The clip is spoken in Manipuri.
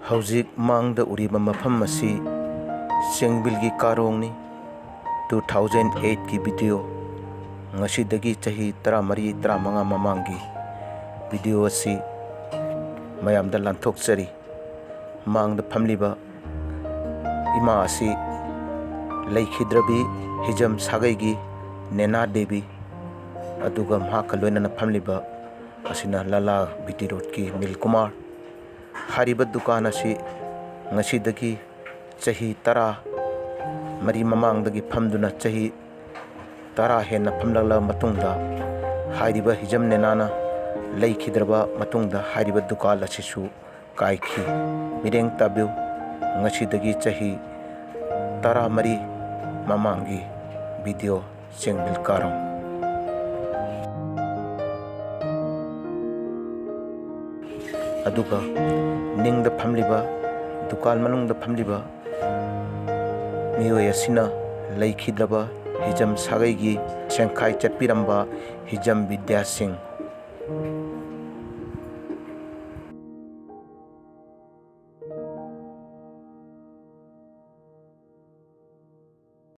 ꯍꯧꯖꯤꯛ ꯃꯥꯡꯗ ꯎꯔꯤꯕ ꯃꯐꯝ ꯑꯁꯤ ꯆꯦꯡꯕꯤꯜꯒꯤ ꯀꯥꯔꯣꯡꯅꯤ꯫ 2008ꯒꯤ ꯚꯤꯗꯤꯑꯣ, ꯉꯁꯤꯗꯒꯤ ꯆꯍꯤ 13-15 ꯃꯃꯥꯡꯒꯤ ꯚꯤꯗꯤꯑꯣ ꯑꯁꯤ ꯃꯌꯥꯝꯗ ꯂꯥꯟꯊꯣꯛꯆꯔꯤ꯫ ꯃꯥꯡꯗ ꯐꯝꯂꯤꯕ ꯏꯃꯥ ꯑꯁꯤ ꯂꯩꯈꯤꯗ꯭ꯔꯕꯤ ꯍꯤꯖꯝ ꯁꯥꯒꯩꯒꯤ ꯅꯦꯅꯥ ꯗꯦꯕꯤ, ꯑꯗꯨꯒ ꯃꯍꯥꯛꯀ ꯂꯣꯏꯅꯅ ꯐꯝꯂꯤꯕ ꯑꯁꯤꯅ ꯂꯥꯂꯥ ꯕꯤꯇꯤ ꯔꯣꯗꯀꯤ ꯅꯤꯜꯀꯨꯃꯥꯔ꯫ ꯍꯥꯏꯔꯤꯕ ꯗꯨꯀꯥꯟ ꯑꯁꯤ ꯉꯁꯤꯗꯒꯤ ꯆꯍꯤ 10 ꯃꯃꯥꯡꯗꯒꯤ ꯐꯝꯗꯨꯅ ꯆꯍꯤ 10 ꯍꯦꯟꯅ ꯐꯝꯂꯛꯂꯕ ꯃꯇꯨꯡꯗ ꯍꯥꯏꯔꯤꯕ ꯍꯤꯖꯝ ꯅꯦꯅꯥꯅ ꯂꯩꯈꯤꯗ꯭ꯔꯕ ꯃꯇꯨꯡꯗ ꯍꯥꯏꯔꯤꯕ ꯗꯨꯀꯥꯟ ꯑꯁꯤꯁꯨ ꯀꯥꯏꯈꯤ꯫ ꯃꯤꯠꯌꯦꯡ ꯇꯥꯕꯤꯌꯨ, ꯉꯁꯤꯗꯒꯤ ꯆꯍꯤ 13 ꯃꯃꯥꯡꯒꯤ ꯚꯤꯗꯤꯑꯣ ꯆꯦꯡꯕꯤꯜ ꯀꯥꯔꯣꯡ꯫ ꯑꯗꯨꯒ ꯅꯤꯡꯗ ꯐꯝꯂꯤꯕ, ꯗꯨꯀꯥꯟ ꯃꯅꯨꯡꯗ ꯐꯝꯂꯤꯕ ꯃꯤꯑꯣꯏ ꯑꯁꯤꯅ ꯂꯩꯈꯤꯗ꯭ꯔꯕ ꯍꯤꯖꯝ ꯁꯥꯒꯩꯒꯤ ꯁꯦꯟꯈꯥꯏ ꯆꯠꯄꯤꯔꯝꯕ ꯍꯤꯖꯝ ꯕꯤꯗ꯭ꯌꯥ ꯁꯤꯡ꯫